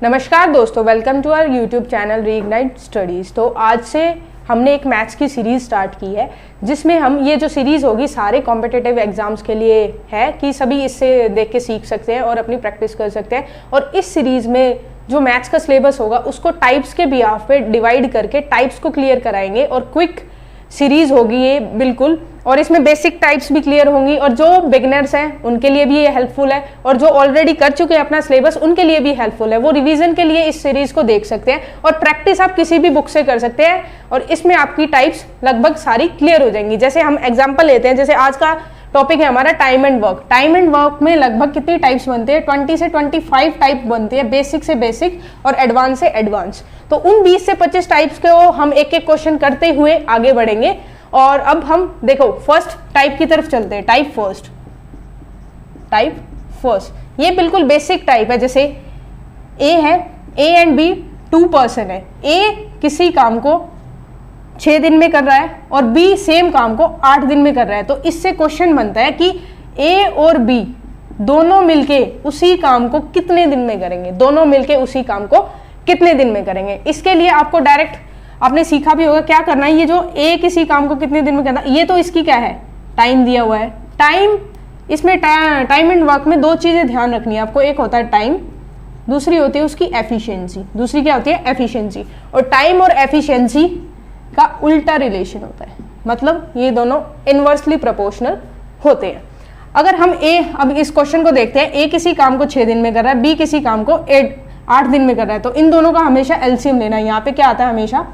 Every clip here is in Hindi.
नमस्कार दोस्तों, welcome to our YouTube channel Reignite Studies. तो आज से हमने एक मैथ्स की सीरीज़ स्टार्ट की है जिसमें हम ये जो सीरीज़ होगी सारे कॉम्पिटिटिव एग्जाम्स के लिए है कि सभी इससे देख के सीख सकते हैं और अपनी प्रैक्टिस कर सकते हैं। और इस सीरीज़ में जो मैथ्स का सिलेबस होगा उसको टाइप्स के बिहाफ पे डिवाइड करके टाइप्स को क्लियर कराएंगे और क्विक सीरीज़ होगी ये बिल्कुल। और इसमें बेसिक टाइप्स भी क्लियर होंगी और जो बिगिनर्स हैं उनके लिए भी ये हेल्पफुल है और जो ऑलरेडी कर चुके हैं अपना सिलेबस उनके लिए भी हेल्पफुल है। वो रिवीजन के लिए इस सीरीज़ को देख सकते हैं और प्रैक्टिस आप किसी भी बुक से कर सकते हैं और इसमें आपकी टाइप्स लगभग सारी क्लियर हो जाएंगी। जैसे हम एग्जाम्पल लेते हैं, जैसे आज का टॉपिक है हमारा time and work. Time and work में लगभग कितनी टाइप्स बनते हैं? 20 से 25 टाइप बनते हैं, बेसिक से बेसिक और एडवांस से एडवांस। तो उन 20 से 25 टाइप्स को हम एक एक क्वेश्चन करते हुए आगे बढ़ेंगे। और अब हम देखो फर्स्ट टाइप की तरफ चलते हैं। टाइप फर्स्ट ये बिल्कुल बेसिक टाइप है। जैसे ए है, ए एंड बी 2 पर्सन है। ए किसी काम को 6 दिन में कर रहा है और बी सेम काम को 8 दिन में कर रहा है। तो इससे क्वेश्चन बनता है कि ए और बी दोनों मिलके उसी काम को कितने दिन में करेंगे, दोनों मिलके उसी काम को कितने दिन में करेंगे। इसके लिए आपको डायरेक्ट आपने सीखा भी होगा क्या करना है। ये जो ए किसी काम को कितने दिन में करना, ये तो इसकी क्या है, टाइम दिया हुआ है। टाइम, इसमें टाइम एंड वर्क में 2 चीजें ध्यान रखनी है आपको। एक होता है टाइम, दूसरी होती है उसकी एफिशिएंसी। दूसरी क्या होती है? एफिशिएंसी। और टाइम और एफिशिएंसी का उल्टा रिलेशन होता है, मतलब ये दोनों इनवर्सली प्रोपोर्शनल होते हैं। अगर हम अब इस क्वेश्चन को देखते हैं, ए किसी काम को 6 दिन में कर रहा है, बी किसी काम को 8 दिन में कर रहा है। तो इन दोनों का हमेशा एलसीएम लेना है। यहाँ पे क्या आता है? हमेशा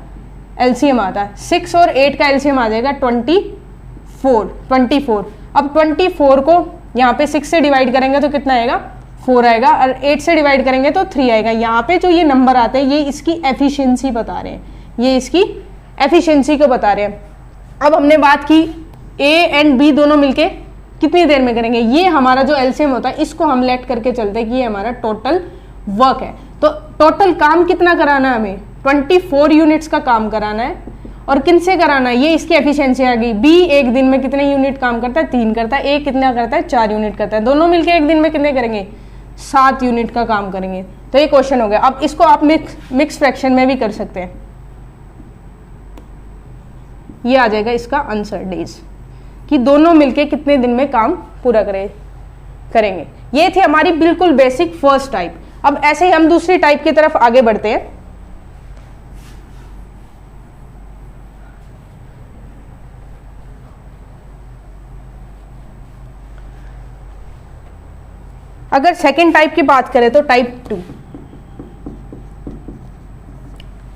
एलसीएम आता है। 6 और 8 का एलसीएम आ जाएगा 24। अब 24 को यहाँ पे 6 से डिवाइड करेंगे तो कितना आएगा? 4 आएगा। और 8 से डिवाइड करेंगे तो 3 आएगा। यहाँ पे जो ये नंबर आते हैं ये इसकी एफिशिएंसी बता रहे हैं, ये इसकी एफिशिएंसी को बता रहे हैं। अब हमने बात की ए एंड बी दोनों मिलके कितनी देर में करेंगे। ये हमारा जो एलसीएम होता है इसको हम लेट करके चलते हैं कि ये हमारा टोटल वर्क है। तो टोटल काम कितना कराना है हमें? 24 यूनिट्स का काम कराना है। और किन से कराना है? ये इसकी एफिशिएंसी आ गई। बी एक दिन में कितने यूनिट काम करता है? 3 करता है। ए कितना करता है? 4 यूनिट करता है। दोनों मिलके एक दिन में कितने करेंगे? 7 यूनिट का काम करेंगे। तो ये क्वेश्चन हो गया। अब इसको आप मिक्स फ्रैक्शन में भी कर सकते हैं। ये आ जाएगा इसका आंसर, डेज, कि दोनों मिलके कितने दिन में काम पूरा करेंगे। ये थी हमारी बिल्कुल बेसिक फर्स्ट टाइप। अब ऐसे ही हम दूसरी टाइप की तरफ आगे बढ़ते हैं। अगर सेकेंड टाइप की बात करें तो टाइप 2।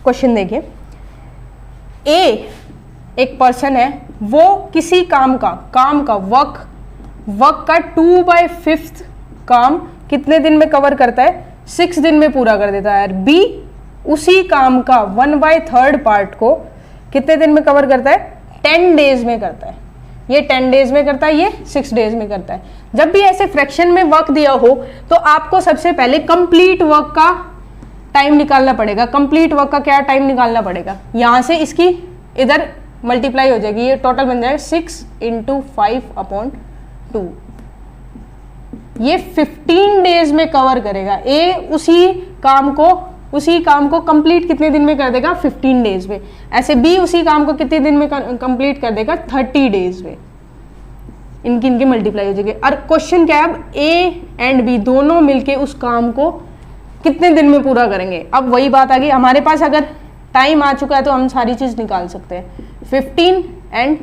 क्वेश्चन देखिए, ए एक पर्सन है, वो किसी काम का वर्क का 2/5 काम कितने दिन में कवर करता है? 6 दिन में पूरा कर देता है। बी उसी काम का 1/3 पार्ट को कितने दिन में कवर करता है? 10 डेज में करता है। ये 10 डेज में करता है, ये 6 डेज में करता है। जब भी ऐसे फ्रैक्शन में वर्क दिया हो तो आपको सबसे पहले कंप्लीट वर्क का टाइम निकालना पड़ेगा। कंप्लीट वर्क का क्या टाइम निकालना पड़ेगा? यहां से इसकी इधर मल्टीप्लाई हो जाएगी, ये टोटल बन जाएगा 6 × 5/2। ये 15 डेज में कवर करेगा। ए उसी काम को कंप्लीट कितने दिन में कर देगा? 15 डेज में। ऐसे बी उसी काम को कितने दिन में कंप्लीट कर देगा? 30 डेज में। इनकी मल्टीप्लाई हो जाएगी। और क्वेश्चन क्या है? अब ए एंड बी दोनों मिलके उस काम को कितने दिन में पूरा करेंगे। अब वही बात आ गई, हमारे पास अगर टाइम आ चुका है तो हम सारी चीज निकाल सकते हैं। 15 और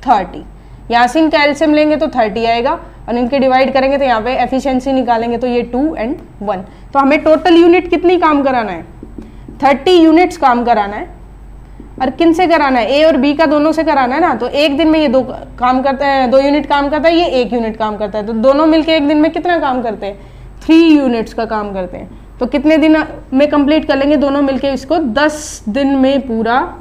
30, यहाँ से इनका एलसीएम लेंगे तो 30 आएगा और इनके डिवाइड करेंगे तो यहाँ पे एफिशिएंसी निकालेंगे तो ये 2 और 1। तो हमें टोटल यूनिट कितनी काम कराना है? 30 यूनिट्स काम कराना है। और किन से कराना है? ए और बी का दोनों से कराना है ना। तो एक दिन में ये 2 काम करता है, 2 यूनिट काम करता है, ये 1 यूनिट काम करता है। तो दोनों मिलके एक दिन में कितना काम करते हैं? 3 यूनिट्स का काम करते हैं। तो कितने दिन में कंप्लीट कर लेंगे? दोनों मिलके इसको 10 दिन में पूरा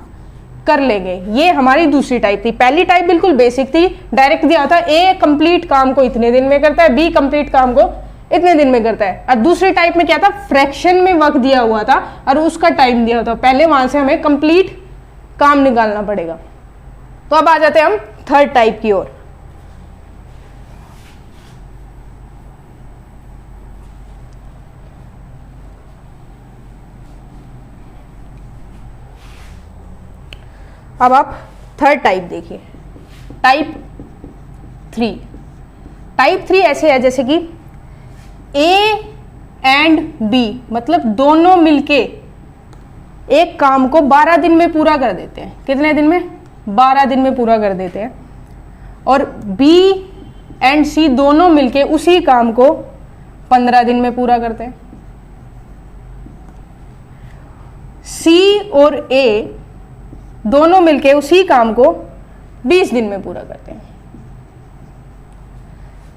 कर लेंगे। ये हमारी दूसरी टाइप थी। पहली टाइप बिल्कुल बेसिक थी, डायरेक्ट दिया था ए कंप्लीट काम को इतने दिन में करता है, बी कंप्लीट काम को इतने दिन में करता है। और दूसरी टाइप में क्या था? फ्रैक्शन में वक्त दिया हुआ था और उसका टाइम दिया हुआ था। पहले वहां से हमें कंप्लीट काम निकालना पड़ेगा। तो अब आ जाते हैं हम थर्ड टाइप की ओर। अब आप थर्ड टाइप देखिए, टाइप 3। टाइप 3 ऐसे है जैसे कि ए एंड बी, मतलब दोनों मिलके एक काम को 12 दिन में पूरा कर देते हैं। कितने दिन में? 12 दिन में पूरा कर देते हैं। और बी एंड सी दोनों मिलके उसी काम को 15 दिन में पूरा करते हैं। सी और ए दोनों मिलके उसी काम को 20 दिन में पूरा करते हैं।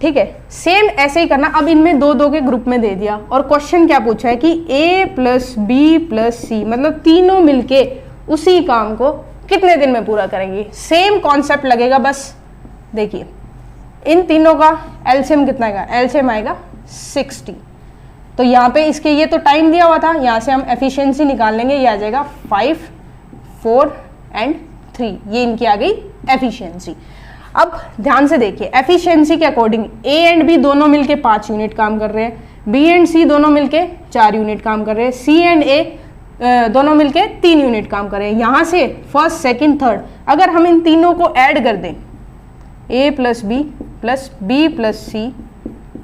ठीक है, सेम ऐसे ही करना। अब इनमें दो दो के ग्रुप में दे दिया और क्वेश्चन क्या पूछा है कि ए प्लस बी प्लस सी, मतलब तीनों मिलके उसी काम को कितने दिन में पूरा करेंगे। सेम कॉन्सेप्ट लगेगा, बस देखिए इन तीनों का एलसीएम कितना आएगा? एलसीएम आएगा 60। तो यहाँ पे इसके ये तो टाइम दिया हुआ था, यहाँ से हम एफिशिएंसी निकाल लेंगे। ये आ जाएगा 5, 4 एंड 3, ये इनकी आ गई एफिशिएंसी। अब ध्यान से देखिए, एफिशिएंसी के अकॉर्डिंग ए एंड बी दोनों मिलके 5 यूनिट काम कर रहे हैं, बी एंड सी दोनों मिलके 4 यूनिट काम कर रहे हैं, सी एंड ए दोनों मिलके 3 यूनिट काम कर रहे हैं। यहाँ से फर्स्ट, सेकंड, थर्ड अगर हम इन तीनों को ऐड कर दें, A plus B plus C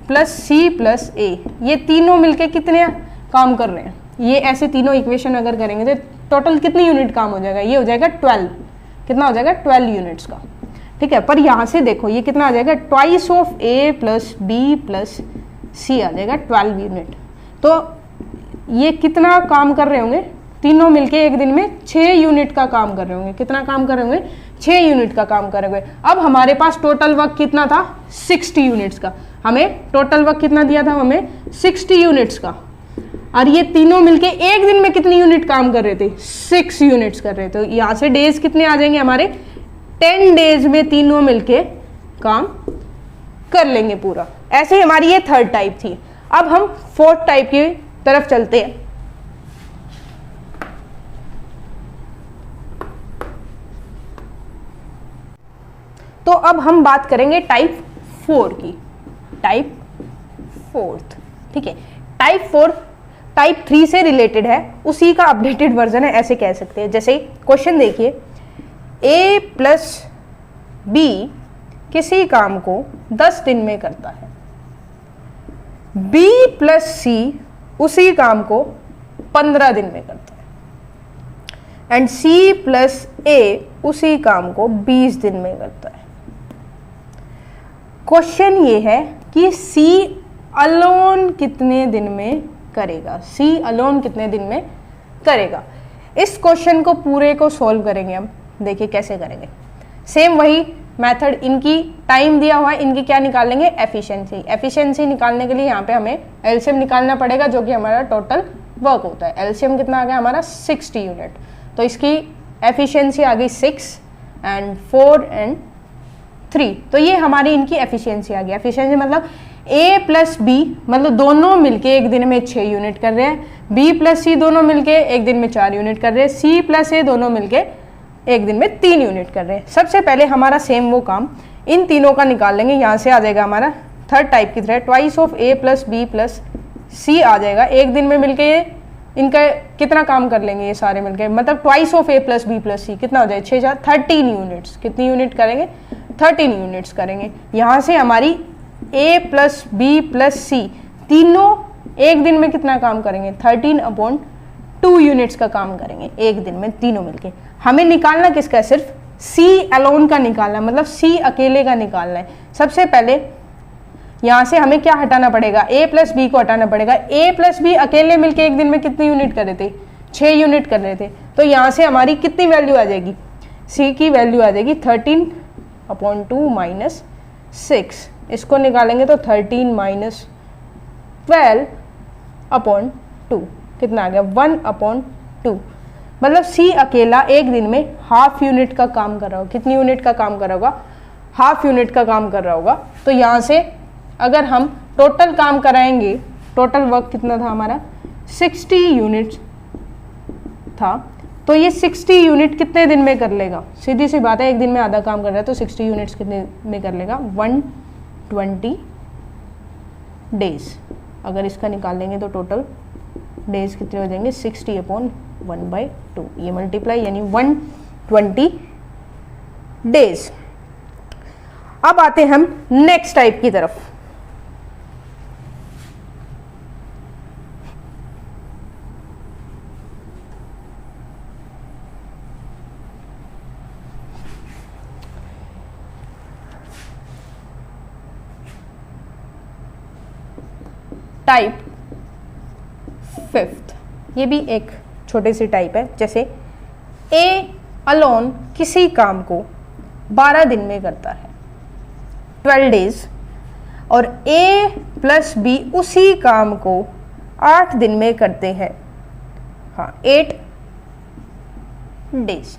plus C plus A, ये तीनों मिलके कितने काम कर रहे हैं? ये ऐसे तीनों इक्वेशन अगर करेंगे तो टोटल कितनी यूनिट काम हो जाएगा? ये हो जाएगा 12। कितना हो जाएगा? 12 यूनिट्स का। ठीक है, पर यहाँ से देखो ये कितना आ जाएगा? Twice of A plus B plus C आ जाएगा 12 यूनिट। तो ये कितना काम कर रहे होंगे? तीनों मिलके एक दिन में 6 यूनिट का काम कर रहे होंगे। कितना काम कर रहे होंगे? 6 यूनिट का काम कर रहे होंगे। अब हमारे पास टोटल वर्क कितना था? 60 यूनिट्स का। हमें टोटल वर्क कितना दिया था? हमें 60 यूनिट्स का। और ये तीनों मिलके एक दिन में कितनी यूनिट काम कर रहे थे? 6 यूनिट्स कर रहे थे। तो यहाँ से डेज कितने आ जाएंगे हमारे? 10 डेज में तीनों मिलके काम कर लेंगे पूरा। ऐसे ही हमारी ये थर्ड टाइप थी। अब हम फोर्थ टाइप की तरफ चलते हैं। तो अब हम बात करेंगे टाइप 4 की, टाइप 4। ठीक है, टाइप 4 टाइप 3 से रिलेटेड है, उसी का अपडेटेड वर्जन है, ऐसे कह सकते हैं। जैसे क्वेश्चन देखिए, ए प्लस बी किसी काम को 10 दिन में करता है, बी प्लस सी उसी काम को 15 दिन में करता है, एंड सी प्लस ए उसी काम को 20 दिन में करता है। क्वेश्चन ये है कि सी अलोन कितने दिन में करेगा? सी अलोन कितने दिन में करेगा? इस क्वेश्चन को पूरे को सॉल्व करेंगे हम। देखिए कैसे करेंगे। सेम वही मेथड, इनकी टाइम दिया हुआ है, इनकी क्या निकाल लेंगे? एफिशिएंसी। एफिशिएंसी निकालने के लिए यहाँ पे हमें एलसीएम निकालना पड़ेगा, जो कि हमारा टोटल वर्क होता है। एलसीएम कितना आ गया हमारा? 60 यूनिट। तो इसकी एफिशिएंसी आ गई 6 एंड 4 एंड 3। तो ये हमारी इनकी एफिशिएंसी आ गई। एफिशिएंसी मतलब ए प्लस बी, मतलब दोनों मिलके एक दिन में 6 यूनिट कर रहे हैं, बी प्लस सी दोनों मिलके एक दिन में 4 यूनिट कर रहे हैं, सी प्लस ए दोनों मिलके एक दिन में 3 यूनिट कर रहे हैं। सबसे पहले हमारा सेम वो काम इन तीनों का निकाल लेंगे। यहाँ से आ जाएगा हमारा थर्ड टाइप की तरह, twice of A plus B plus C आ जाएगा। एक दिन में मिलके ये इनका कितना काम कर लेंगे ये सारे मिलके? मतलब twice of A plus B plus C कितना हो जाएगा? 6 4 13 यूनिट्स। कितनी यूनिट करेंगे? 13 यूनिट्स करेंगे। यहाँ से हमारी ए प्लस बी प्लस सी तीनों एक दिन में कितना काम करेंगे? 13/2 यूनिट्स का काम करेंगे एक दिन में तीनों मिलके। हमें निकालना किसका है? सिर्फ सी अलोन का निकालना है, मतलब सी अकेले का निकालना है। सबसे पहले यहाँ से हमें क्या हटाना पड़ेगा? ए प्लस बी को हटाना पड़ेगा। ए प्लस बी अकेले मिलके एक दिन में कितनी यूनिट कर रहे थे? 6 यूनिट कर रहे थे। तो यहाँ से हमारी कितनी वैल्यू आ जाएगी? सी की वैल्यू आ जाएगी 13/2 माइनस 6। इसको निकालेंगे तो 13 माइनस 12/2 कितना आ गया? 1/2। मतलब सी अकेला एक दिन में हाफ यूनिट का काम कर रहा होगा। कितनी यूनिट का काम कर रहा होगा? हाफ यूनिट का काम कर रहा होगा। तो यहाँ से अगर हम टोटल काम कराएंगे, टोटल वर्क कितना था हमारा? 60 यूनिट था। तो ये 60 यूनिट कितने दिन में कर लेगा? सीधी सी बात है, एक दिन में आधा काम कर रहा है तो 60 यूनिट्स कितने में कर लेगा? 120 डेज। अगर इसका निकाल लेंगे तो टोटल डेज कितने हो जाएंगे? 60/1/2। ये मल्टीप्लाई यानी 120 डेज। अब आते हैं हम नेक्स्ट टाइप की तरफ। टाइप फिफ्थ, ये भी एक छोटी सी टाइप है। जैसे ए अलोन किसी काम को 12 दिन में करता है, 12 डेज, और ए प्लस बी उसी काम को 8 दिन में करते हैं, हाँ 8 डेज।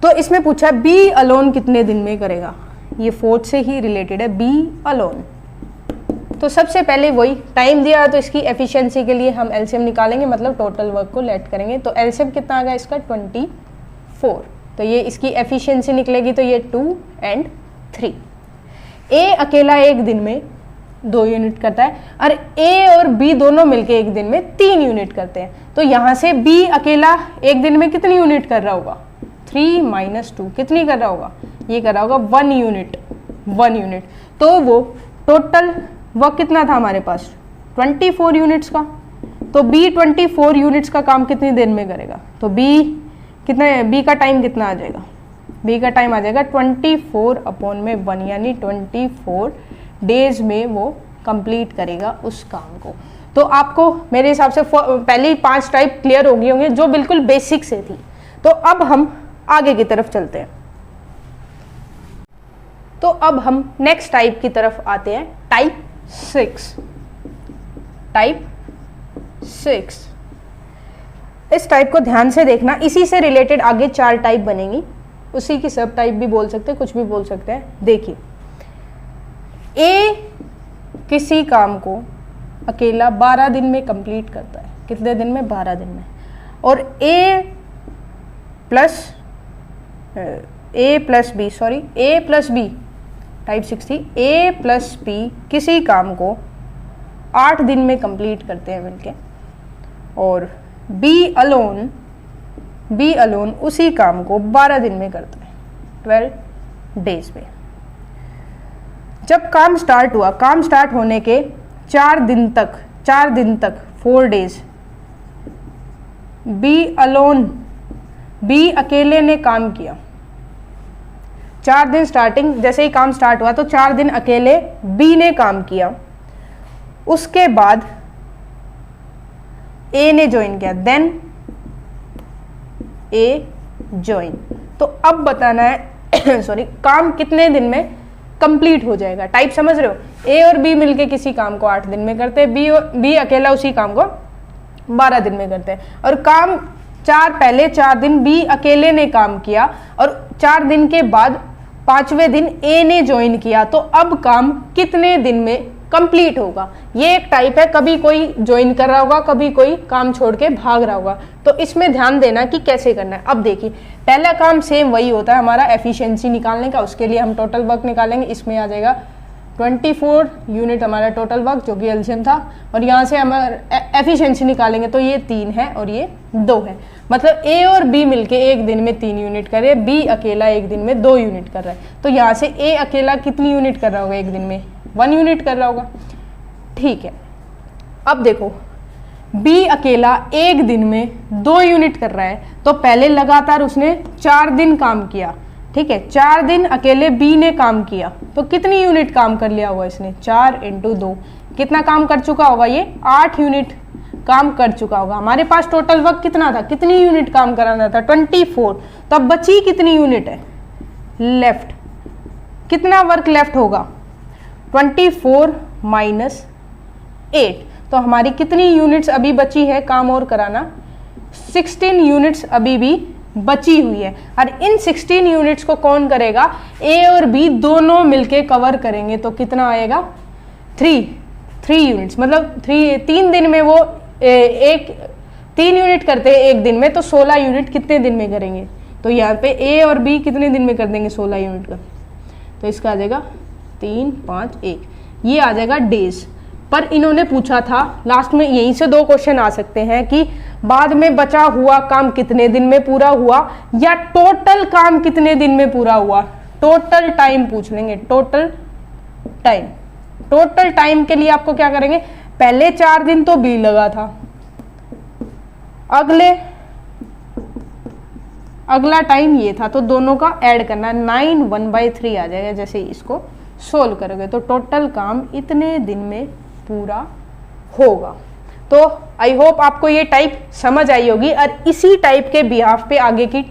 तो इसमें पूछा बी अलोन कितने दिन में करेगा, ये फोर्थ से ही रिलेटेड है, बी अलोन। तो सबसे पहले वही टाइम दिया तो इसकी एफिशिएंसी के लिए हम एलसीएम निकालेंगे, मतलब टोटल वर्क को लेट करेंगे। तो एलसीएम कितना आ गया इसका 24, तो ये इसकी एफिशिएंसी निकलेगी, तो ये 2 और 3। ए अकेला एक दिन में 2 यूनिट करता है और ए और बी दोनों मिलके एक दिन में 3 यूनिट करते हैं। तो यहाँ से बी अकेला एक दिन में कितनी यूनिट कर रहा होगा, 3 - 2 कितनी कर रहा होगा, ये कर रहा होगा 1 यूनिट, 1 यूनिट। तो वो टोटल वर्क कितना था हमारे पास 24 यूनिट्स का, तो बी 24 यूनिट्स का काम कितनी देर में करेगा, तो बी का टाइम कितना आ जाएगा, बी का टाइम आ जाएगा 24/1 यानी 24 डेज में वो कंप्लीट करेगा उस काम को। तो आपको मेरे हिसाब से पहले ही 5 टाइप क्लियर हो गई होंगी जो बिल्कुल बेसिक से थी। तो अब हम आगे की तरफ चलते हैं। तो अब हम नेक्स्ट टाइप की तरफ आते हैं, टाइप 6। टाइप 6, इस टाइप को ध्यान से देखना, इसी से रिलेटेड आगे 4 टाइप बनेंगी, उसी की सब टाइप भी बोल सकते हैं, कुछ भी बोल सकते हैं। देखिए, ए किसी काम को अकेला 12 दिन में कंप्लीट करता है, कितने दिन में, 12 दिन में, और ए प्लस बी टाइप 6 थी, ए प्लस बी किसी काम को 8 दिन में कंप्लीट करते हैं मिलके, और बी अलोन उसी काम को 12 दिन में करता है, 12 डेज में। जब काम स्टार्ट हुआ, काम स्टार्ट होने के 4 दिन तक 4 डेज बी अकेले ने काम किया। 4 दिन स्टार्टिंग, जैसे ही काम स्टार्ट हुआ तो 4 दिन अकेले बी ने काम किया, उसके बाद ए ने ज्वाइन किया, देन ए ज्वाइन। तो अब बताना है सॉरी, काम कितने दिन में कंप्लीट हो जाएगा। टाइप समझ रहे हो, ए और बी मिलके किसी काम को 8 दिन में करते हैं, बी अकेला उसी काम को 12 दिन में करते हैं, और काम पहले 4 दिन बी अकेले ने काम किया, और 4 दिन के बाद 5वें दिन ए ने ज्वाइन किया। तो अब काम कितने दिन में कंप्लीट होगा, ये एक टाइप है। कभी कोई ज्वाइन कर रहा होगा, कभी कोई काम छोड़ के भाग रहा होगा, तो इसमें ध्यान देना कि कैसे करना है। अब देखिए, पहला काम सेम वही होता है हमारा एफिशिएंसी निकालने का, उसके लिए हम टोटल वर्क निकालेंगे। इसमें आ जाएगा 24 यूनिट हमारा टोटल वर्क जो कि एलसीएम था, और यहाँ से हम एफिशिएंसी निकालेंगे तो ये 3 है और ये 2 है। मतलब ए और बी मिलके एक दिन में 3 यूनिट कर रहे हैं, बी अकेला एक दिन में 2 यूनिट कर रहा है। तो यहाँ से ए अकेला कितनी यूनिट कर रहा होगा एक दिन में, 1 यूनिट कर रहा होगा, ठीक है। अब देखो, बी अकेला एक दिन में 2 यूनिट कर रहा है, तो पहले लगातार उसने 4 दिन काम किया, ठीक है। 4 दिन अकेले बी ने काम किया, तो कितनी यूनिट काम कर लिया होगा इसने, 4 × 2 कितना काम कर चुका होगा, ये 8 यूनिट काम कर चुका होगा। हमारे पास टोटल वर्क कितना था, कितनी यूनिट काम कराना था, 24। तो अब बची कितनी यूनिट है लेफ्ट, कितना वर्क लेफ्ट होगा, 24 - 8। तो हमारी कितनी यूनिट्स अभी बची है काम और कराना, 16 यूनिट्स अभी भी बची हुई है। और इन 16 यूनिट्स को कौन करेगा, ए और बी दोनों मिलके कवर करेंगे। तो कितना आएगा, 3 यूनिट्स, मतलब 3 दिन में वो 3 यूनिट करते हैं एक दिन में, तो 16 यूनिट कितने दिन में करेंगे। तो यहाँ पे ए और बी कितने दिन में कर देंगे 16 यूनिट का, तो इसका आ जाएगा 3, 5, 1, ये आ जाएगा डेज। पर इन्होंने पूछा था लास्ट में, यहीं से 2 क्वेश्चन आ सकते हैं कि बाद में बचा हुआ काम कितने दिन में पूरा हुआ, या टोटल काम कितने दिन में पूरा हुआ, टोटल टाइम पूछ लेंगे। टोटल टाइम, टोटल टाइम के लिए आपको क्या करेंगे, पहले 4 दिन तो बी लगा था, अगला टाइम ये था, तो दोनों का ऐड करना, 9 1/3 आ जाएगा जैसे इसको सोल्व करोगे। तो टोटल काम इतने दिन में पूरा होगा। तो आई होप आपको ये टाइप समझ आई होगी और इसी टाइप के बिहाफ पे आगे की